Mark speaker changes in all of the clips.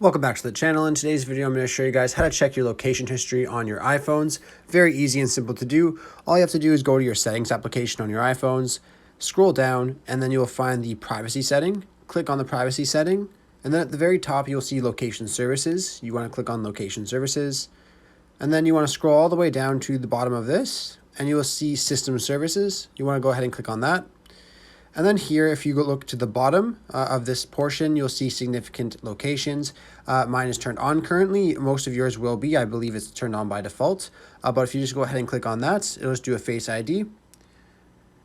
Speaker 1: Welcome back to the channel. In today's video, I'm going to show you guys how to check your location history on your iPhones. Very easy and simple to do. All you have to do is go to your settings application on your iPhones, scroll down, and then you'll find the privacy setting. Click on the privacy setting, and then at the very top, you'll see location services. You want to click on location services, and then you want to scroll all the way down to the bottom of this, and you will see system services. You want to go ahead and click on that. And then here, if you look to the bottom of this portion, you'll see significant locations. Mine is turned on currently. Most of yours will be. I believe it's turned on by default. But if you just go ahead and click on that, it'll just do a Face ID.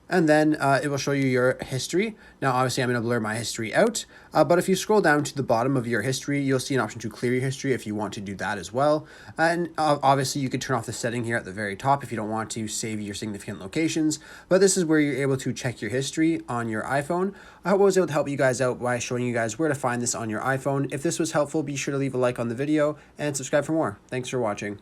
Speaker 1: And then it will show you your history. Now, obviously, I'm going to blur my history out. But if you scroll down to the bottom of your history, you'll see an option to clear your history if you want to do that as well. And obviously, you could turn off the setting here at the very top if you don't want to save your significant locations. But this is where you're able to check your history on your iPhone. I hope I was able to help you guys out by showing you guys where to find this on your iPhone. If this was helpful, be sure to leave a like on the video and subscribe for more. Thanks for watching.